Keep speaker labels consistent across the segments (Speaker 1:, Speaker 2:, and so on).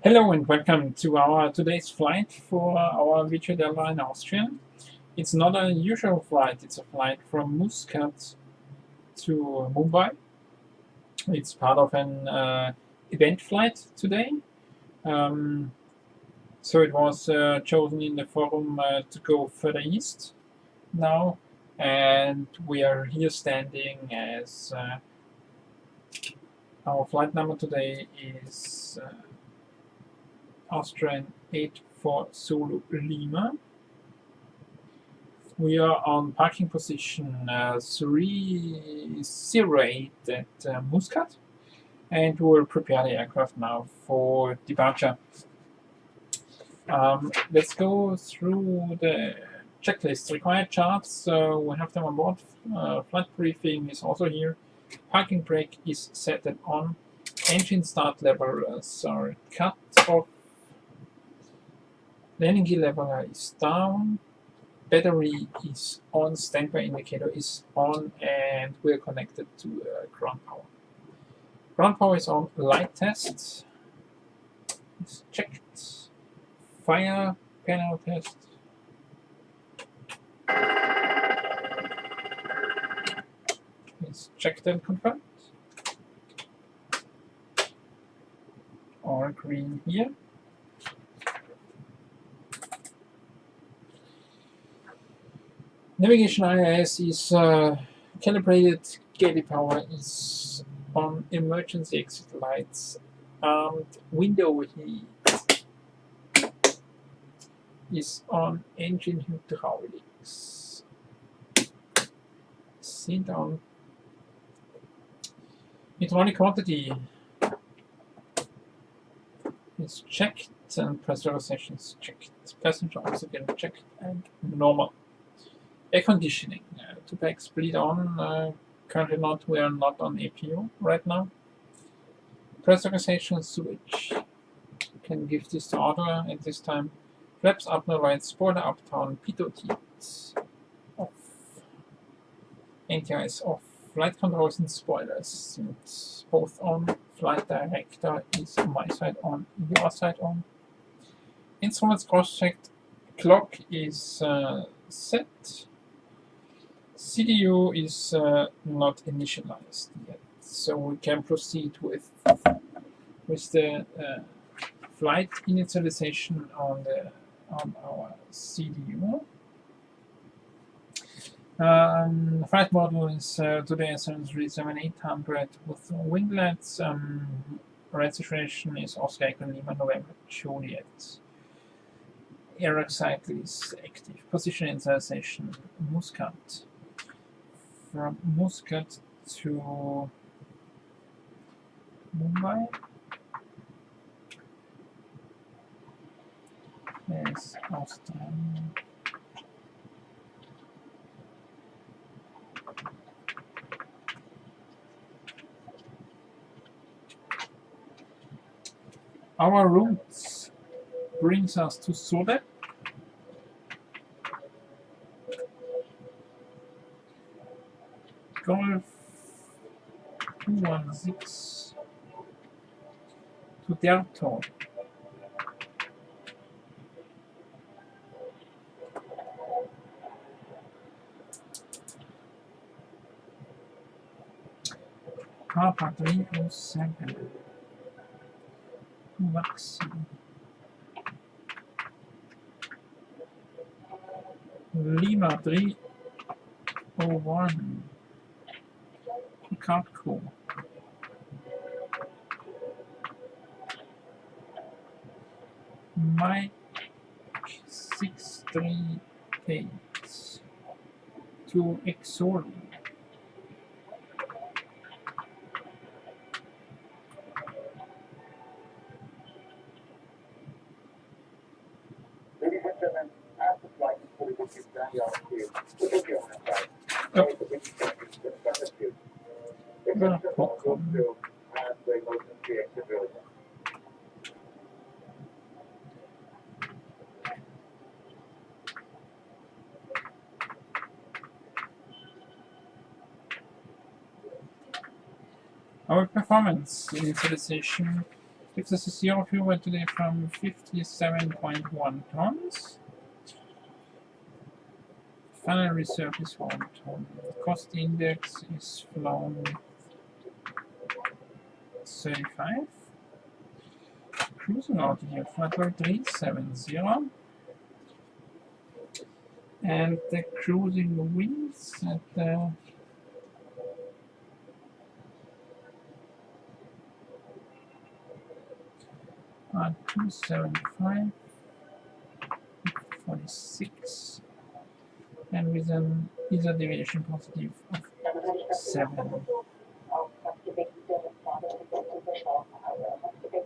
Speaker 1: Hello and welcome to our today's flight for our virtual airline Austrian. It's not a usual flight, it's a flight from Muscat to Mumbai. It's part of an event flight today. So it was chosen in the forum to go further east now, and we are here standing as our flight number today is Austrian 84 Zulu Lima. We are on parking position 308 at Muscat, and we will prepare the aircraft now for departure. Let's go through the checklist. Required charts, we have them on board. Flight briefing is also here. Parking brake is set and on. Engine start levels are cut off. Landing gear leveler is down, battery is on, standby indicator is on, and we are connected to ground power. Ground power is on, light test is checked, fire panel test, is checked and confirmed, all green here. Navigation IIS is calibrated, galley power is on, emergency exit lights, window heat is on, engine hydraulics seat on, hydraulic quantity is checked and pressurization is checked, passenger oxygen checked and normal. Air conditioning, two packs bleed on, currently not, we are not on APU right now. Pressurization switch, can give this to auto at this time. Flaps up and right, spoiler up down, pitot heat off, anti-ice off, flight controls and spoilers and both on. Flight director is my side on, your side on. Instruments cross-checked, clock is set. CDU is not initialized yet, so we can proceed with the flight initialization on our CDU. Flight model is today SN37800 with winglets. Registration is Oscar Echo Lima November Juliet. Air cycle is active. Position initialization Muscat. From Muscat to Mumbai as Austrian. Our route brings us to Sode. Golf 216 to Delta. Car park 307 VATSIM. Lima 301 Cardco. Mike 638 to Exor. Our performance initialization Gives us a zero fuel today from 57.1 tons. Final reserve is 1 ton. Cost index is flown 35. Cruising altitude 5.370. And the cruising winds at the 275, 46, and with an ESA deviation positive of 7.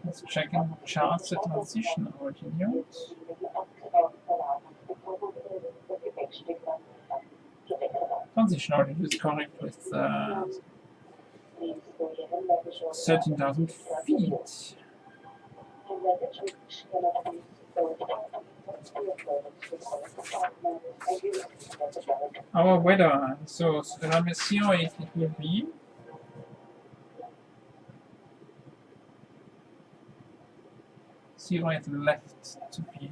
Speaker 1: Let's check in the charts the transition altitude. Transition altitude is correct with 13,000 feet. Our weather, so around 08 it will be. Zero at the left to be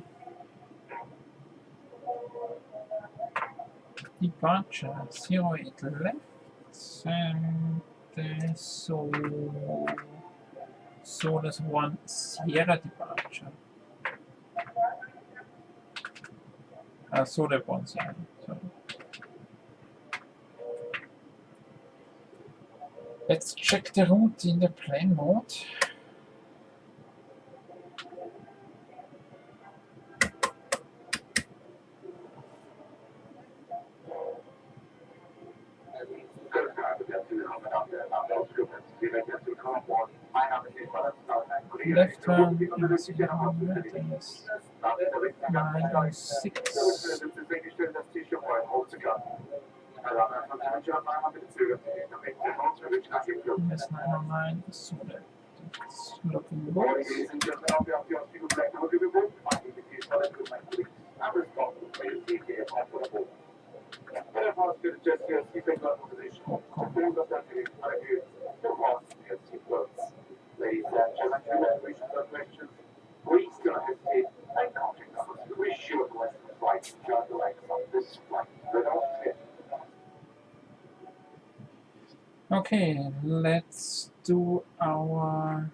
Speaker 1: departure, 08 left, and so there's 1 Sierra departure. So there's 1 Sierra. So let's check the route in the plane mode. Left turn is 906. Yes, 909, so that's looking good.
Speaker 2: Ladies and gentlemen, congratulations on questions. Please don't hesitate and contact us. We wish you a pleasant flight. Enjoy the legs on this flight. Good afternoon.
Speaker 1: Okay, let's do our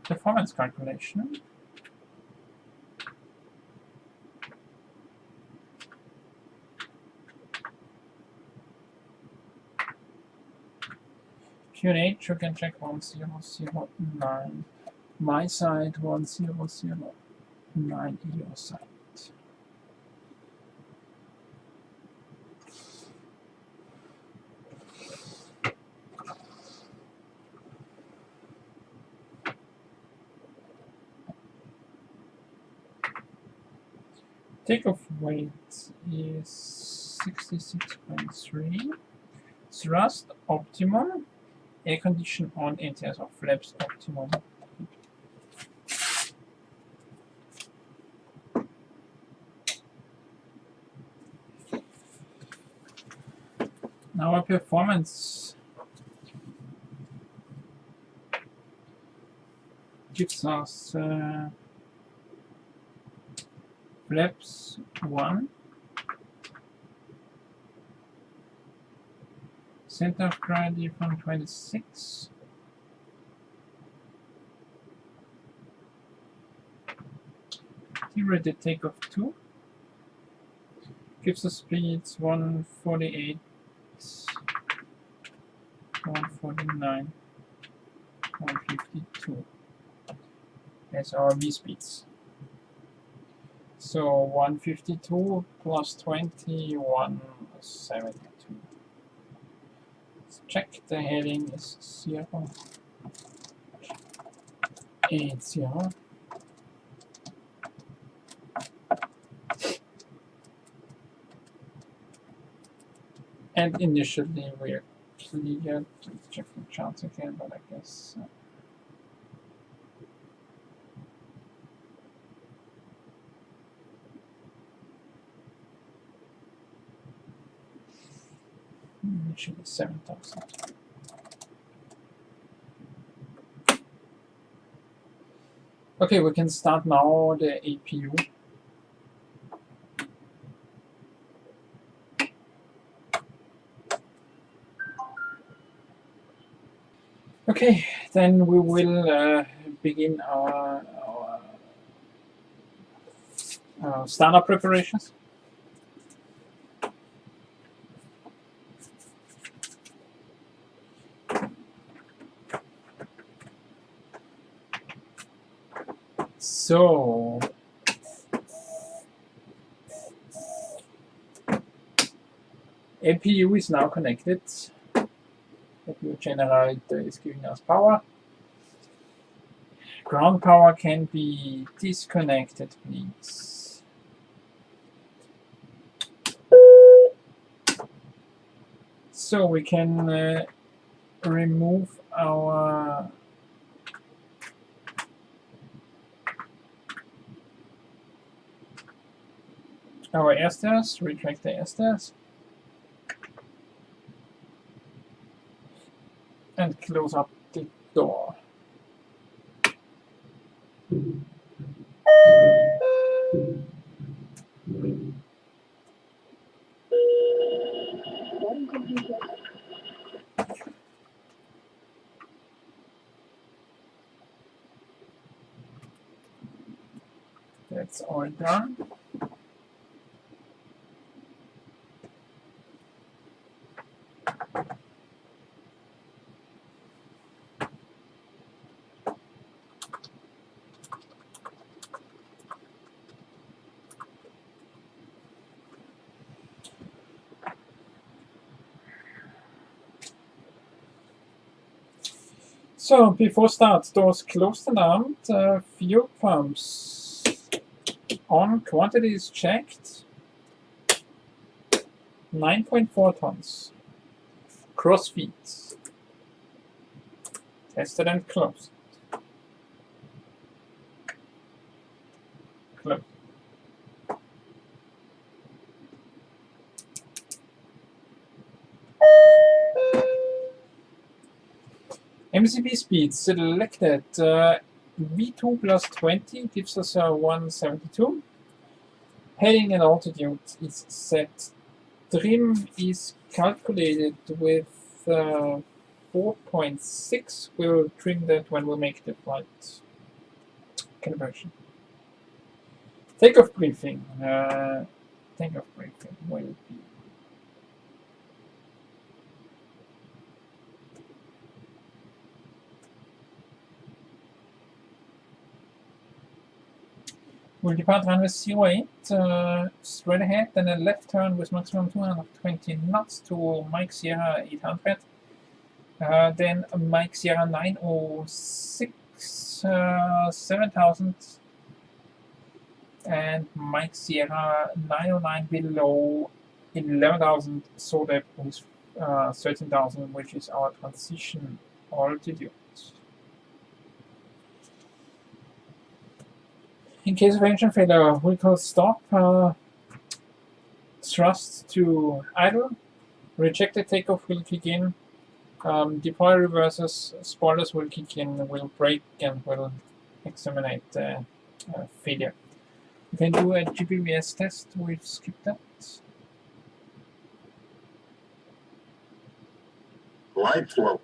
Speaker 1: performance calculation. QNH, you can check 1009. My side 1009 your side. Takeoff weight is 66.3. Thrust optimum. Air condition on, ATS of flaps optimum. Now our performance gives us flaps 1, center of gravity from 26, T-rated takeoff 2, gives us speeds 148, 149, 152 as our V speeds. So 152 plus 20, 172. Let's check the heading is 080. And initially we're clear. Let's check the charts again, but I guess initially 7,000. Okay, we can start now the APU. Okay, then we will begin our startup preparations. So, APU is now connected. APU generator is giving us power. Ground power can be disconnected, please. So we can remove our air stairs, retract the air stairs, and close up the door. That's all done. So before start, doors closed and armed, fuel pumps on, quantity is checked, 9.4 tons, cross feeds, tested and closed, closed. MCP speed selected, V2 plus 20 gives us 172. Heading and altitude is set. Trim is calculated with 4.6. We will trim that when we make the flight calibration. Takeoff briefing. Takeoff briefing will be. We'll depart runway 08, straight ahead, then a left turn with maximum 220 knots to Mike Sierra 800. Then Mike Sierra 906, 7000. And Mike Sierra 909 below 11,000, so that was 13,000, which is our transition altitude. In case of engine failure, we could stop, thrust to idle, rejected takeoff will kick in, deploy reverses, spoilers will kick in, will brake, and will exterminate failure. We can do a GPVS test, we'll skip that.
Speaker 3: Light flow.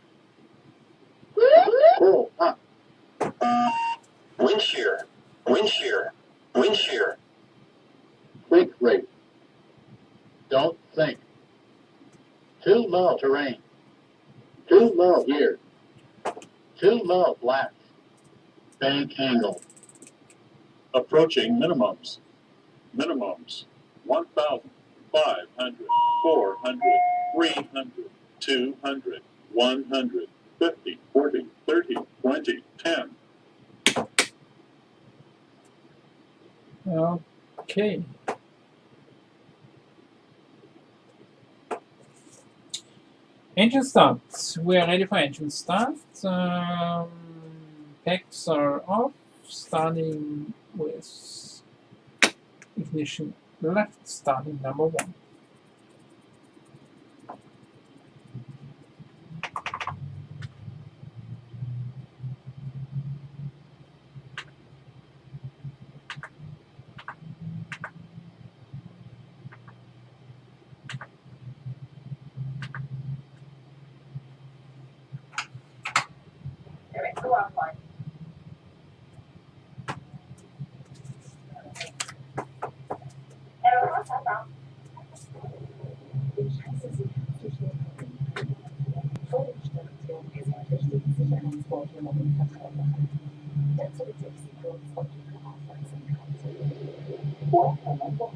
Speaker 3: Cool. Wind shear. Wind shear. Wind shear. Quick rate. Don't think. Too low terrain. Too low here. Too low flats. Bank angle. Approaching minimums. Minimums. 1,000, 500, 400, 300, 200, 100, 50, 40, 30, 20, 10.
Speaker 1: Okay. Engine start. We are ready for engine start. Packs are off, starting with ignition left, starting number 1.
Speaker 4: ground line. Error southbound.
Speaker 5: Ich heiße Sie herzlich willkommen. Vor dem Start werden wir Sie wichtigen Sicherheitsvorkehrungen vertraut machen. Dazu bitte ich Sie kurz um Ihre Aufmerksamkeit. Welcome on board.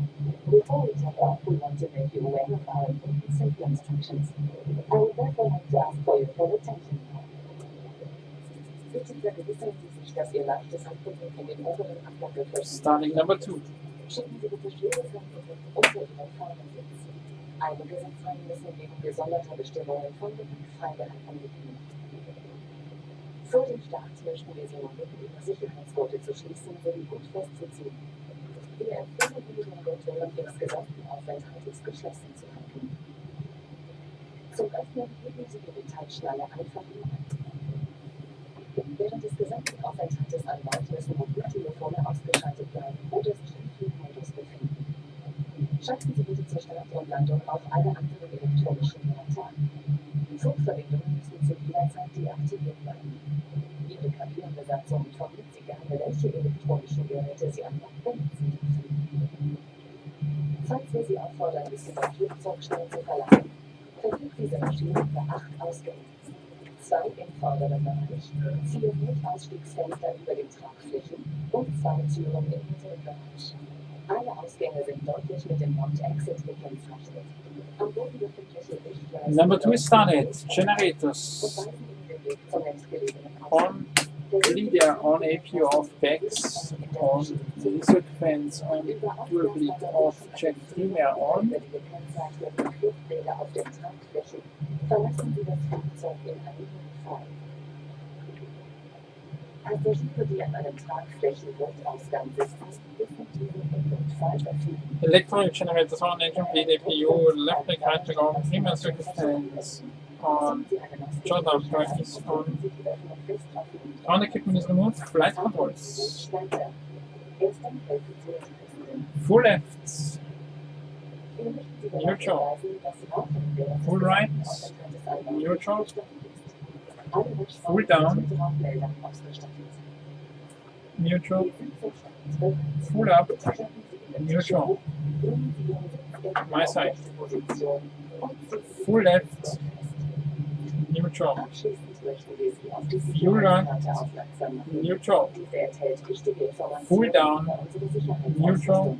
Speaker 5: Before we take off, we want to make you aware of our important safety instructions. I would therefore like to ask for your full attention. Bitte vergewissern Sie sich, dass Ihr leichtes Handgepäck in den oberen Abgang geflossen
Speaker 1: Starting number 2.
Speaker 5: Schicken Sie bitte schweres Handgepäck unter Ihren Fahrersitz. Einige Sitzreihen müssen wegen gesonderter Bestimmungen von Gepäck freigehalten werden. Vor dem Start möchten wir Sie noch bitten, Ihre Sicherheitsgurte zu schließen sowie gut festzuziehen. Wir empfehlen Ihnen, den Gurt während Ihres gesamten Aufenthaltes geschlossen zu halten. Zum Öffnen heben Sie die Metallschnalle einfach nur an. Während des gesamten Aufenthaltes an Bord müssen Mobiltelefone ausgeschaltet bleiben oder sich im Flugmodus befinden. Schalten Sie bitte zur Start und Landung auch alle anderen elektronischen Geräte an. Flugverbindungen müssen zu jeder Zeit deaktiviert bleiben. Ihre Kabinenbesatzung informiert Sie gerne, welche elektronischen Geräte Sie an Bord benutzen dürfen. Falls wir Sie auffordern, müssen das Flugzeug schnell zu verlassen, verfügt diese Maschine über 8 Ausgänge. 2 im vorderen Bereich, 4 Notausstiegsfenster über den Tragflächen und 2 Türen im hinteren Bereich. Alle Ausgänge sind deutlich mit dem Wort Exit gekennzeichnet. Am Boden befindliche Lichtleisten
Speaker 1: Number 2 is started. Generators
Speaker 5: weisen Ihnen den Weg zum nächstgelegenen
Speaker 1: on, leader on APU of BEX on, sequence on, fuel bleed off, check primär on.
Speaker 5: Über die gekennzeichneten Fluchtwege auf den Tragflächen verlassen Sie das Flugzeug in einem Fall. Passagiere, die an einem Tragflächen-Notausgang sitzen, dürfen diesen im Notfall öffnen.
Speaker 1: Electronic generators on, engine bleed APU, left brake hydrogen on, primär sequence on, shutdown brake is on. Ground equipment is removed, flight controls. Full left, neutral, full right, neutral, full down, neutral, full up, neutral, my side, full left, neutral, full right, neutral, full down, neutral,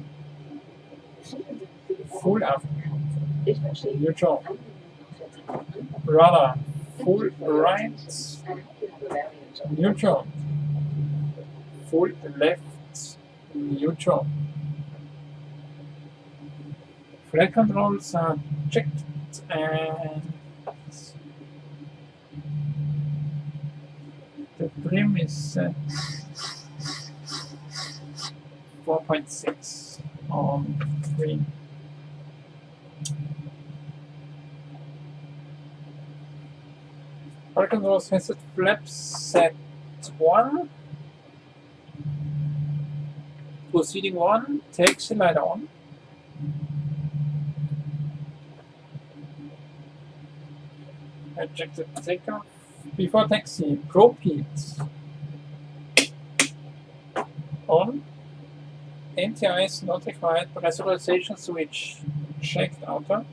Speaker 1: full up, neutral, rudder, full right, neutral, full left, neutral. Flight controls are checked and the trim is set 4.6 on green. Flight controls facet flaps set 1. Proceeding 1, taxi light on. Ejected takeoff. Before taxi, propede on. NTI is not required. Pressurization switch checked outer.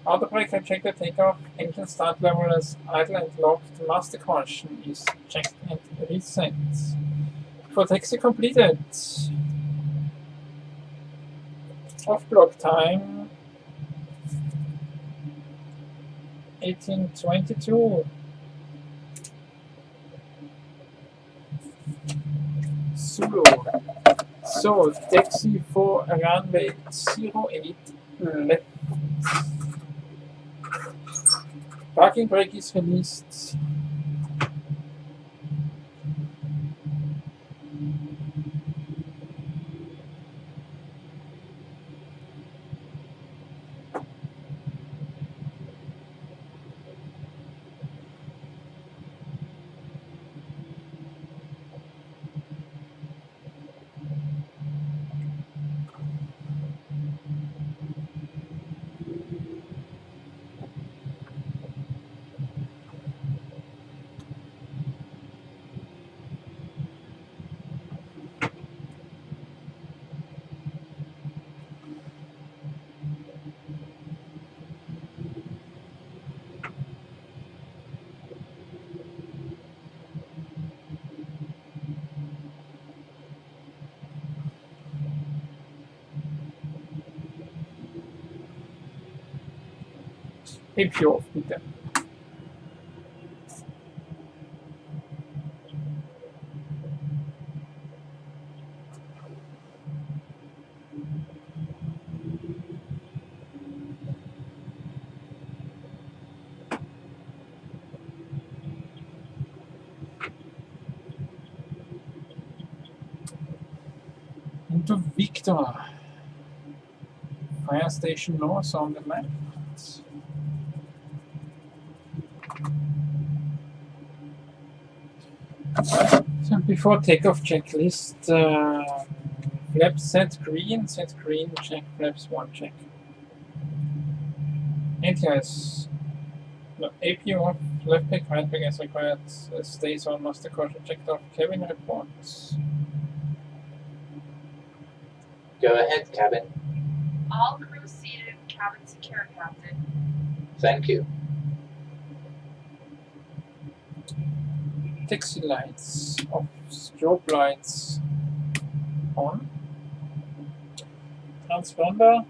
Speaker 1: Auto brake ejected takeoff. Engine start level is idle and locked. Master caution is checked and reset. For taxi completed. Off block time 18:22. Zulu. So taxi for runway 08 left. Parking brake is released. API auf, bitte. Into Victor. Fire station north on the map. So before takeoff checklist, flaps set green, check, flaps 1 check. ATIs, no, AP off, left pick, right pick as required, stays on, master caution checked off, cabin reports.
Speaker 4: Go ahead, cabin.
Speaker 6: All crew seated, cabin secure, Captain.
Speaker 4: Thank you.
Speaker 1: Taxi lights off, strobe lights on, transponder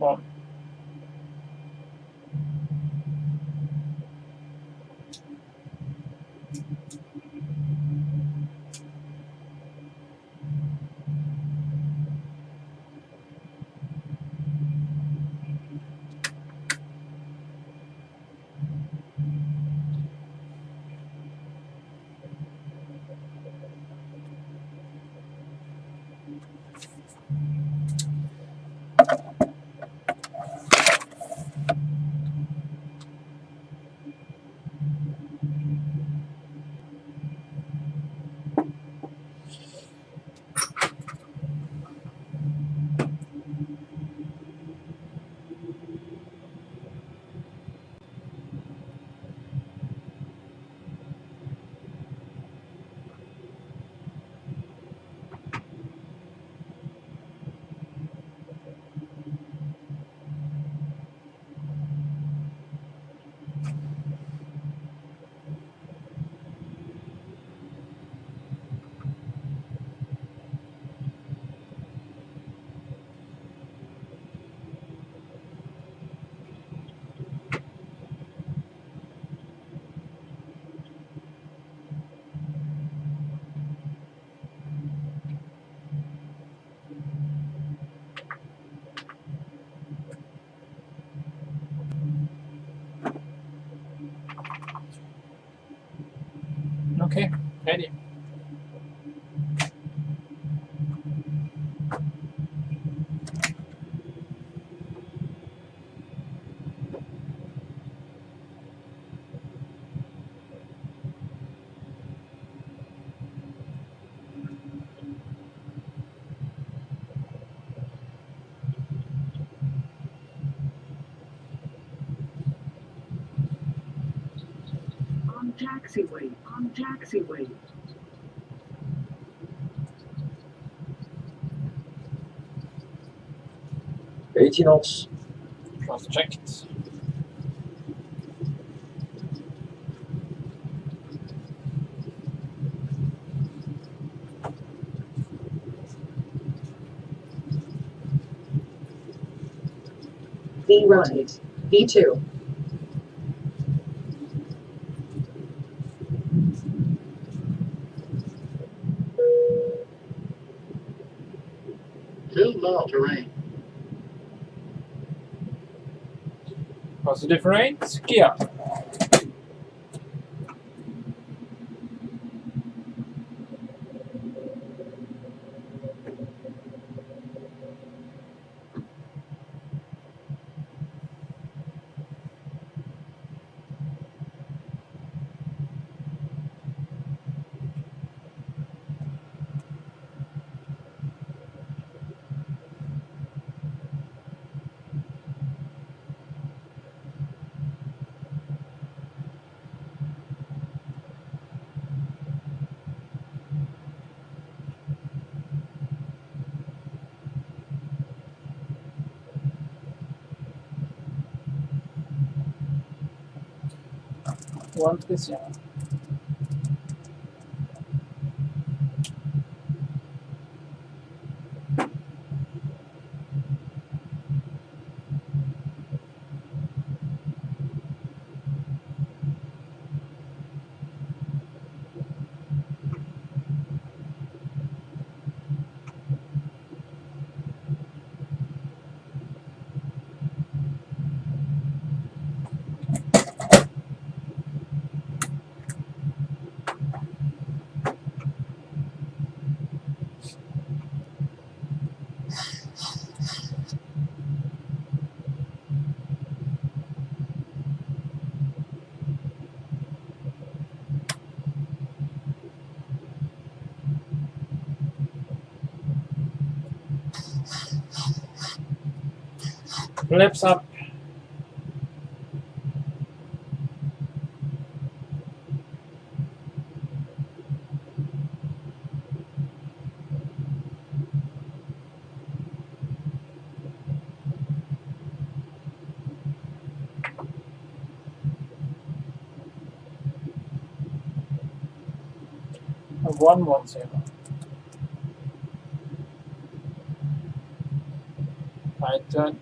Speaker 1: on. Okay, ready.
Speaker 7: On taxiway, on taxiway.
Speaker 4: knots.
Speaker 1: Cross checked.
Speaker 7: V right, V2.
Speaker 3: Two mile terrain.
Speaker 1: Positive rate, gear. One position. Flaps up. A 110. Right turn.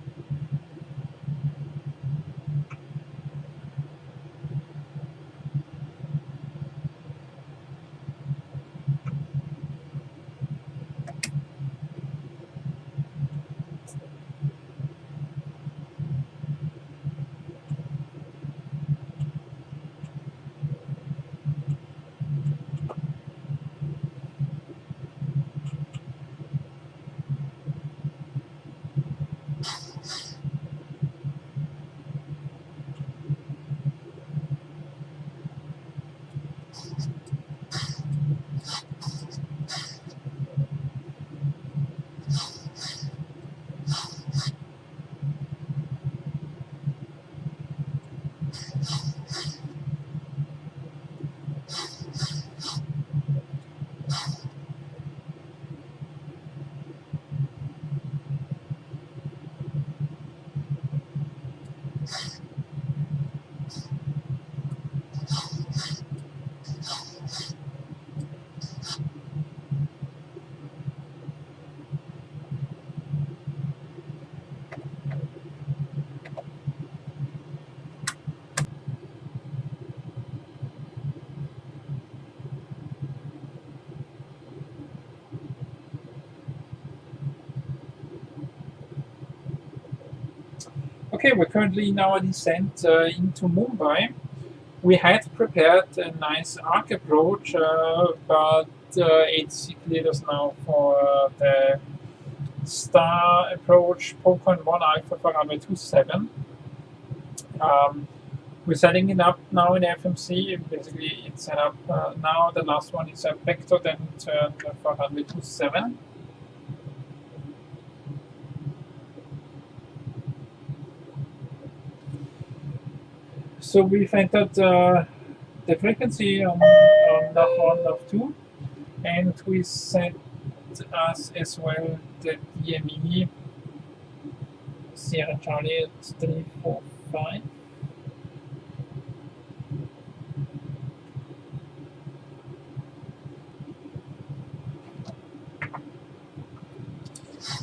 Speaker 1: Okay, we're currently in our descent into Mumbai. We had prepared a nice arc approach, but it's cleared us now for the star approach, Pokon 1 Alpha for runway 27. We're setting it up now in FMC. Basically, it's set up now. The last one is a vector, then turn for runway 27. So we've entered the frequency on nav 1, nav 2, and we set us as well the DME Sierra Charlie at 345.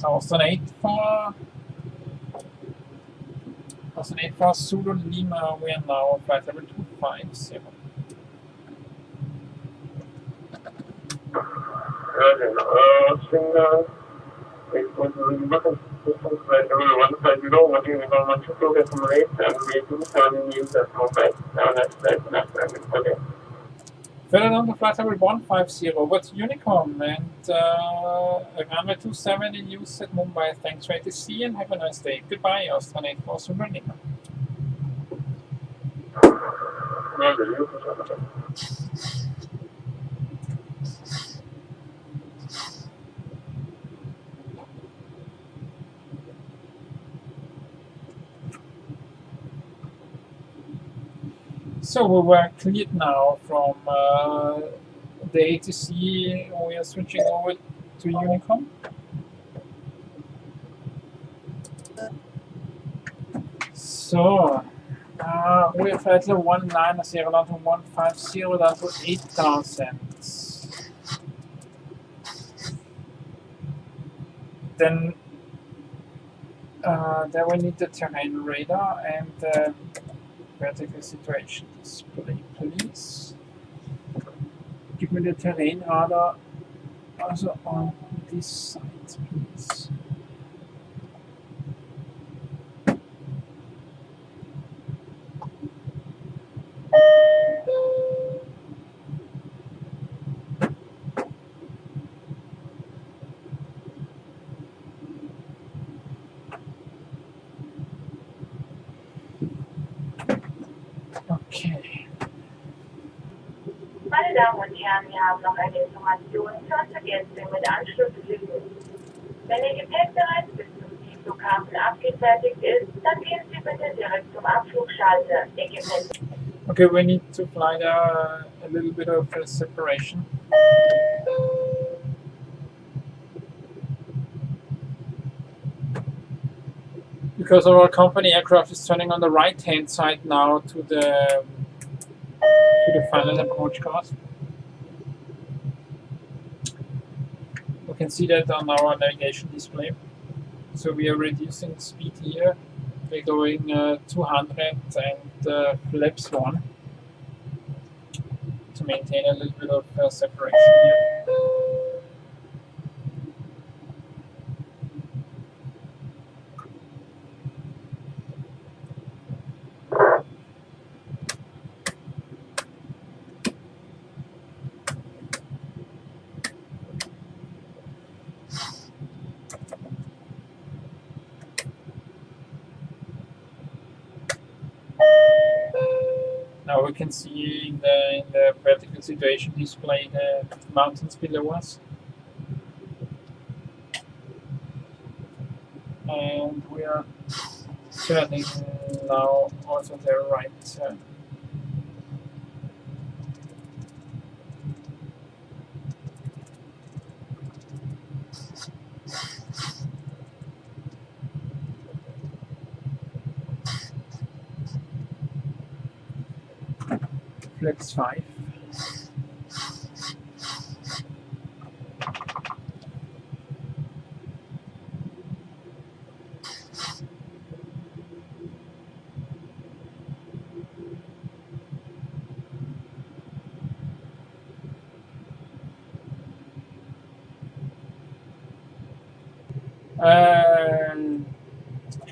Speaker 1: Austrian 8 for Zulu Lima, we are now flight level 250.
Speaker 2: It was looking systems that were 150, looking at 122 decimate, and we do 7 news at Mumbai. Now that's okay.
Speaker 1: Further down the flight level 150, what's Unicom? And runway 27 in use at Mumbai. Thanks for ATC and have a nice day. Goodbye, Austrian 8 for Zulu Lima. So we were cleared now from the ATC. We are switching over to Unicom. So we're flight level 190 down to 150 down to 8,000. Then we need the terrain radar and vertical situation display, please. Give me the terrain radar also on this side, please. Okay.
Speaker 6: Meine Damen und Herren, wir haben noch eine Information für unsere Gäste mit Anschlussflügen. Wenn Ihr Gepäck bereits bis zum
Speaker 8: Flughafen abgefertigt ist, dann gehen Sie bitte direkt zum Abflugschalter.
Speaker 1: Okay, we need to fly there a little bit of a separation. Because our company aircraft is turning on the right-hand side now to the final approach course. We can see that on our navigation display. So we are reducing speed here. We're going 200 and flaps 1 to maintain a little bit of separation here. Now we can see in the vertical situation display the mountains below us. And we are turning now also the right turn. Flaps 5.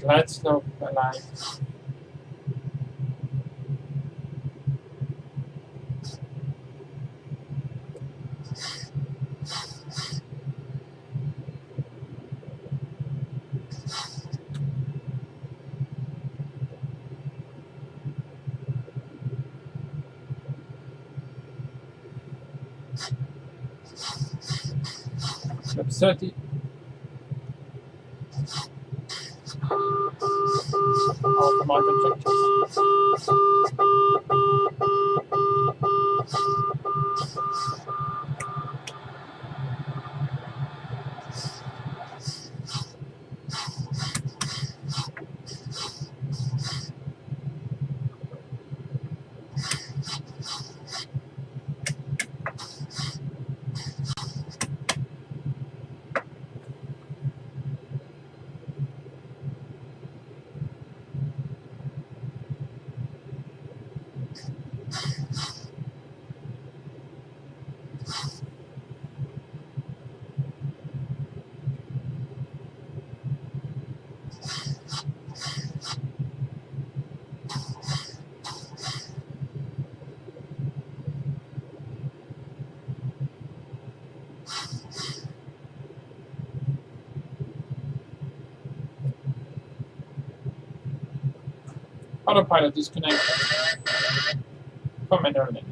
Speaker 1: Glide slope alive. Flap 30. Automatic objectives. Autopilot disconnected from airline.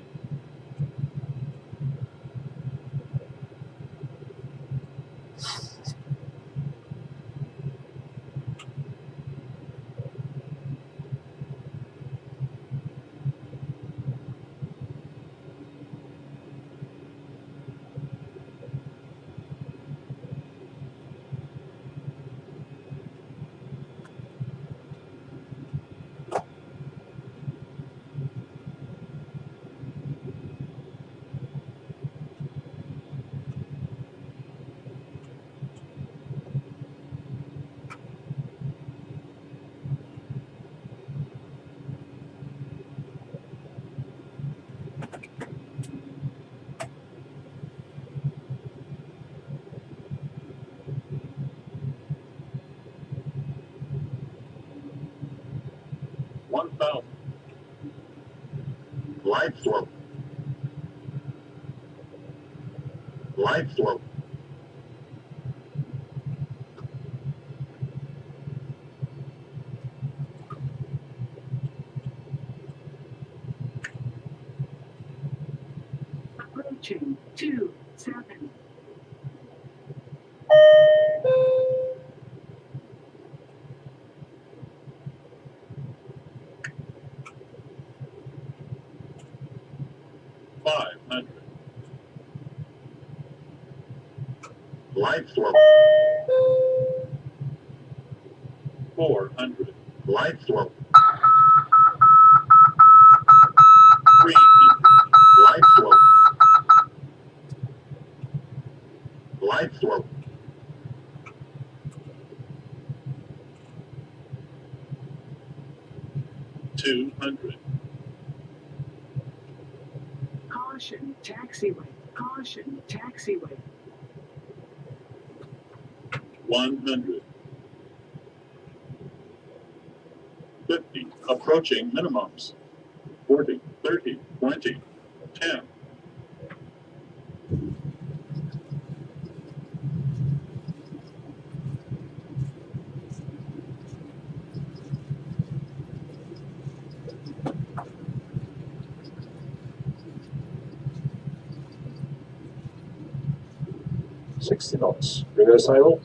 Speaker 3: Glide slope. Glide slope.
Speaker 7: Approaching 27.
Speaker 3: 500. Lights low. 400. Lights low. 300. Lights low. Lights low. 200.
Speaker 7: Caution, taxiway. Caution, taxiway.
Speaker 3: 100. 50. Approaching minimums. 40, 30, 20, 10.
Speaker 4: Sixty knots. Reverse idle.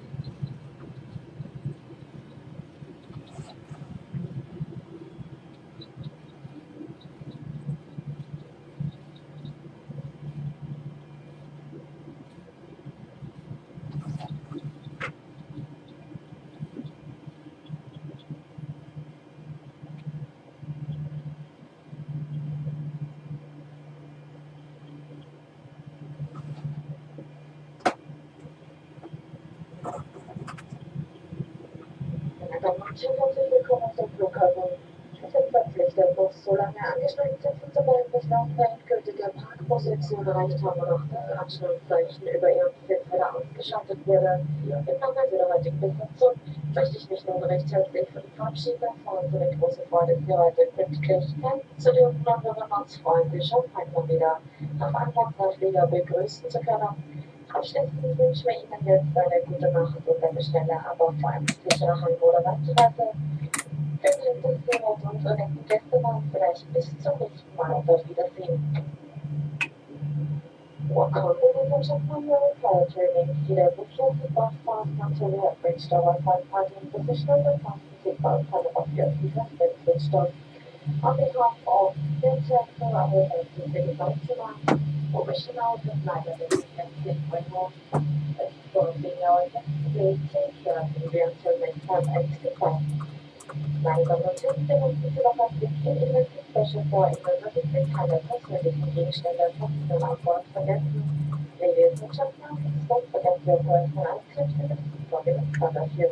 Speaker 5: Meine Damen und Herren, herzlich willkommen auf dem Flughafen. Es ist plötzlich der Bus so lange angeschnallt sitzen zu bleiben, bis wir unsere endgültige Parkposition erreicht haben und auch das Anschnallzeichen über Ihrem Sitz wieder ausgeschaltet wurde. Im Namen der heutigen Besatzung möchte ich mich nun recht herzlich für die Verabschiedung von so der großen Freude, Sie heute pünktlich zu dürfen und wir würden uns freuen, Sie schon einmal wieder auf einem Flieger begrüßen zu können. Abschließend wünschen wir Ihnen jetzt eine gute Nacht und eine schnelle, aber vor allem sichere Heim- oder Weiterreise. Vielen Dank, dass Sie mit unseren netten Gäste waren. Vielleicht bis zum nächsten Mal und auf Wiedersehen. Welcome, ladies and gentlemen, your flight remains seated with your seatbelt fastened until we have reached our flight parking position and the fasten seatbelt sign above your seat has been switched on. On behalf of the Chancellor, I would like to say goodbye to you. We wish you now good night and a weekend safe when home. Thank you for being our guest today. Take care and we until next time and goodbye. Meine Damen und Herren, wir möchten Sie noch ein bisschen immersiv Special vor Ihnen, dass Sie keine persönlichen Gegenstände versuchen an Bord vergessen. Ladies and gentlemen, please don't forget your personal items in the seat pocket in front of you.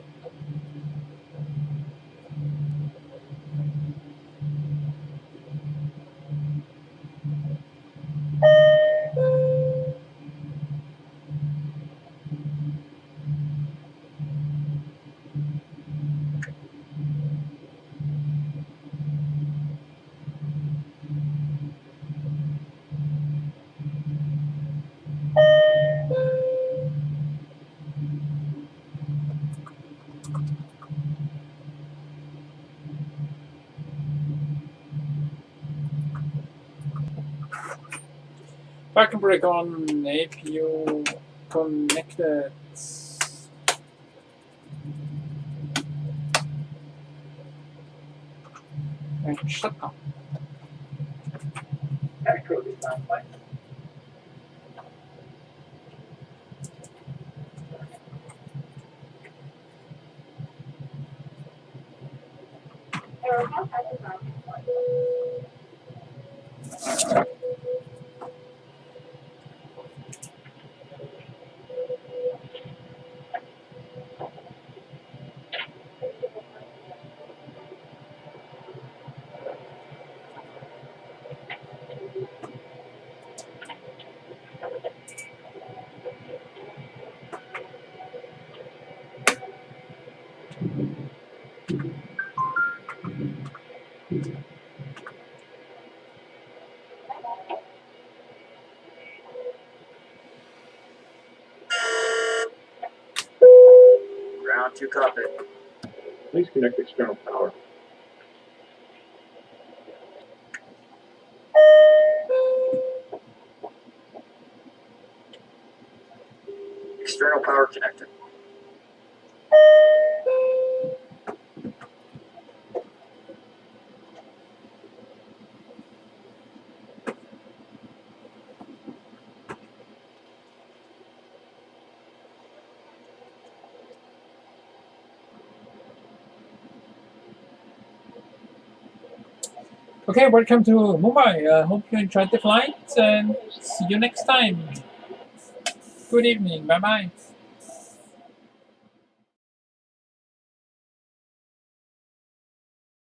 Speaker 1: Parking brake on, APU connected. And shut down.
Speaker 2: Echo is not like
Speaker 6: Aircraft at the ground.
Speaker 9: Ground to copy.
Speaker 3: Please connect external power.
Speaker 9: External power connected.
Speaker 1: Okay, welcome to Mumbai. I hope you enjoyed the flight and see you next time. Good evening. Bye-bye.